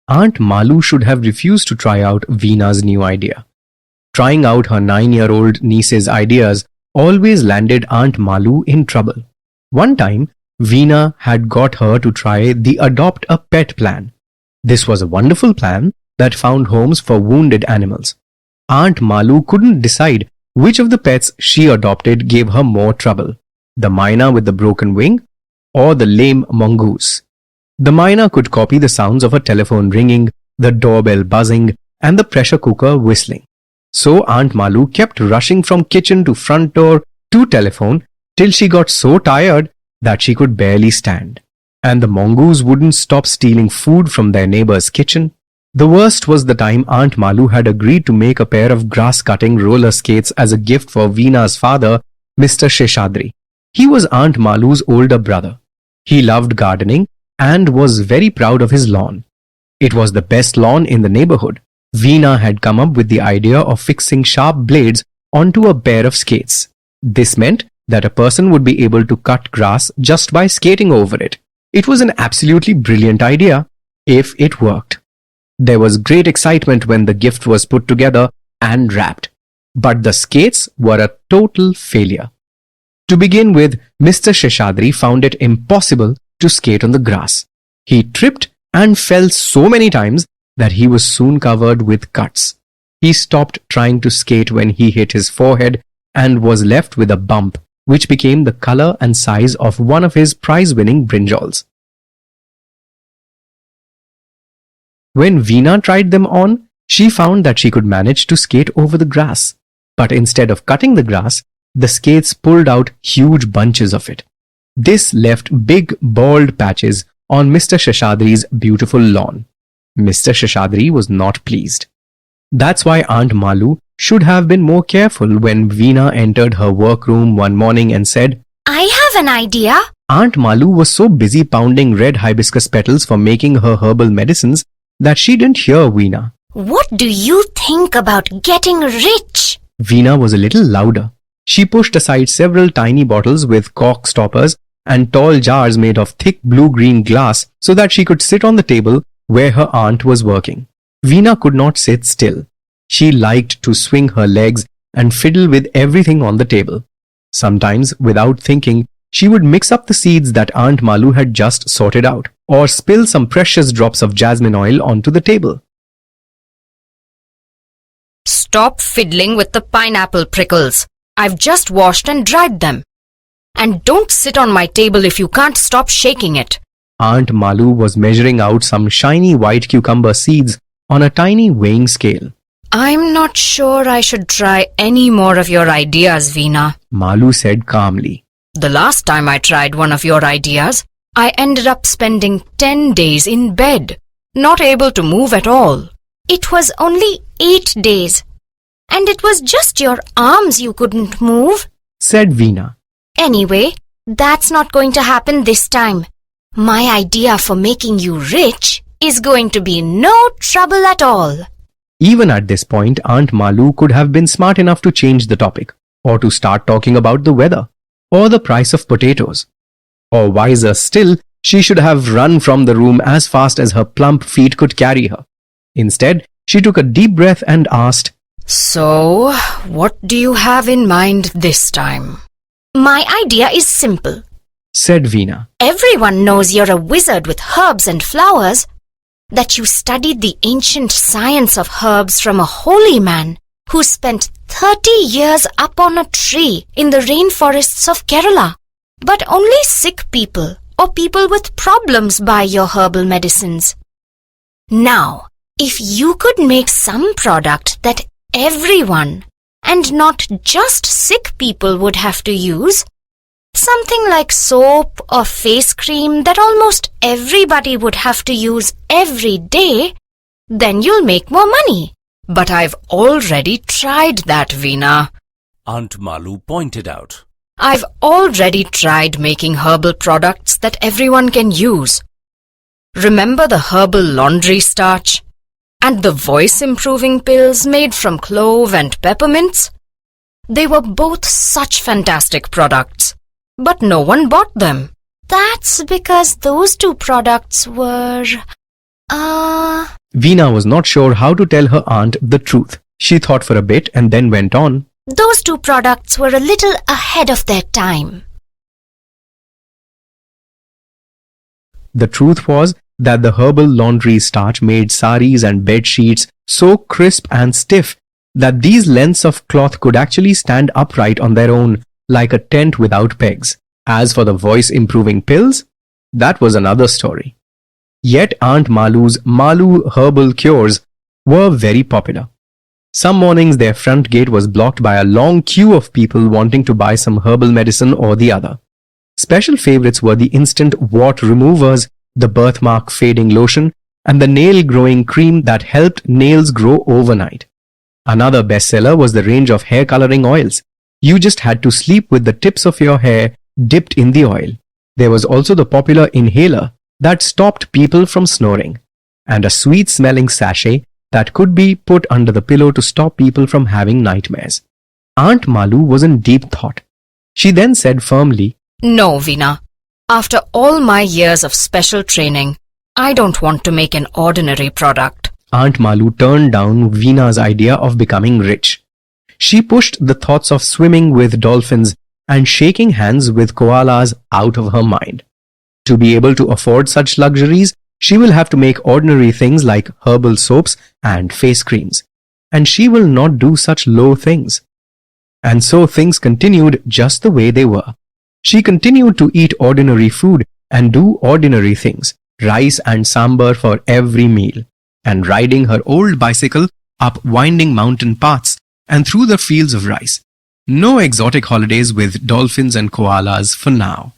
Aunt Malu should have refused to try out Veena's new idea. Trying out her 9-year-old niece's ideas always landed Aunt Malu in trouble. One time, Veena had got her to try the Adopt a Pet plan. This was a wonderful plan that found homes for wounded animals. Aunt Malu couldn't decide which of the pets she adopted gave her more trouble, the myna with the broken wing or the lame mongoose. The myna could copy the sounds of a telephone ringing, the doorbell buzzing, and the pressure cooker whistling. So Aunt Malu kept rushing from kitchen to front door to telephone till she got so tired that she could barely stand. And the mongoose wouldn't stop stealing food from their neighbor's kitchen. The worst was the time Aunt Malu had agreed to make a pair of grass-cutting roller skates as a gift for Veena's father, Mr. Sheshadri. He was Aunt Malu's older brother. He loved gardening and was very proud of his lawn. It was the best lawn in the neighborhood. Veena had come up with the idea of fixing sharp blades onto a pair of skates. This meant that a person would be able to cut grass just by skating over it. It was an absolutely brilliant idea, if it worked. There was great excitement when the gift was put together and wrapped. But the skates were a total failure. To begin with, Mr. Sheshadri found it impossible to skate on the grass. He tripped and fell so many times that he was soon covered with cuts. He stopped trying to skate when he hit his forehead and was left with a bump, which became the color and size of one of his prize-winning brinjals. When Veena tried them on, she found that she could manage to skate over the grass. But instead of cutting the grass, the skates pulled out huge bunches of it. This left big, bald patches on Mr. Sheshadri's beautiful lawn. Mr. Sheshadri was not pleased. That's why Aunt Malu should have been more careful when Veena entered her workroom one morning and said, "I have an idea." Aunt Malu was so busy pounding red hibiscus petals for making her herbal medicines that she didn't hear Veena. "What do you think about getting rich?" Veena was a little louder. She pushed aside several tiny bottles with cork stoppers and tall jars made of thick blue-green glass so that she could sit on the table where her aunt was working. Veena could not sit still. She liked to swing her legs and fiddle with everything on the table. Sometimes, without thinking, she would mix up the seeds that Aunt Malu had just sorted out, or spill some precious drops of jasmine oil onto the table. "Stop fiddling with the pineapple prickles. I've just washed and dried them. And don't sit on my table if you can't stop shaking it." Aunt Malu was measuring out some shiny white cucumber seeds on a tiny weighing scale. "I'm not sure I should try any more of your ideas, Veena," Malu said calmly. "The last time I tried one of your ideas, I ended up spending 10 days in bed, not able to move at all." "It was only 8 days. And it was just your arms you couldn't move," said Veena. "Anyway, that's not going to happen this time. My idea for making you rich is going to be no trouble at all." Even at this point, Aunt Malu could have been smart enough to change the topic, or to start talking about the weather, or the price of potatoes. Or wiser still, she should have run from the room as fast as her plump feet could carry her. Instead, she took a deep breath and asked, "So, what do you have in mind this time?" "My idea is simple," said Veena. "Everyone knows you're a wizard with herbs and flowers, that you studied the ancient science of herbs from a holy man who spent 30 years up on a tree in the rainforests of Kerala. But only sick people or people with problems buy your herbal medicines. Now, if you could make some product that everyone, and not just sick people, would have to use, something like soap or face cream that almost everybody would have to use every day, then you'll make more money." "But I've already tried that, Veena," Aunt Malu pointed out. "I've already tried making herbal products that everyone can use. Remember the herbal laundry starch? And the voice-improving pills made from clove and peppermints? They were both such fantastic products, but no one bought them." "That's because those two products were Veena was not sure how to tell her aunt the truth. She thought for a bit and then went on. Those two products were a little ahead of their time. The truth was that the herbal laundry starch made saris and bed sheets so crisp and stiff that these lengths of cloth could actually stand upright on their own, like a tent without pegs. As for the voice-improving pills, that was another story. Yet Aunt Malu's Malu herbal cures were very popular. Some mornings their front gate was blocked by a long queue of people wanting to buy some herbal medicine or the other. Special favorites were the instant wart removers, the birthmark fading lotion, and the nail-growing cream that helped nails grow overnight. Another bestseller was the range of hair coloring oils. You just had to sleep with the tips of your hair dipped in the oil. There was also the popular inhaler that stopped people from snoring, and a sweet-smelling sachet that could be put under the pillow to stop people from having nightmares. Aunt Malu was in deep thought. She then said firmly, No, Veena. After all my years of special training, I don't want to make an ordinary product. Aunt Malu turned down Veena's idea of becoming rich. She pushed the thoughts of swimming with dolphins and shaking hands with koalas out of her mind. To be able to afford such luxuries, she will have to make ordinary things like herbal soaps and face creams. And she will not do such low things. And so things continued just the way they were. She continued to eat ordinary food and do ordinary things, rice and sambar for every meal, and riding her old bicycle up winding mountain paths and through the fields of rice. No exotic holidays with dolphins and koalas for now.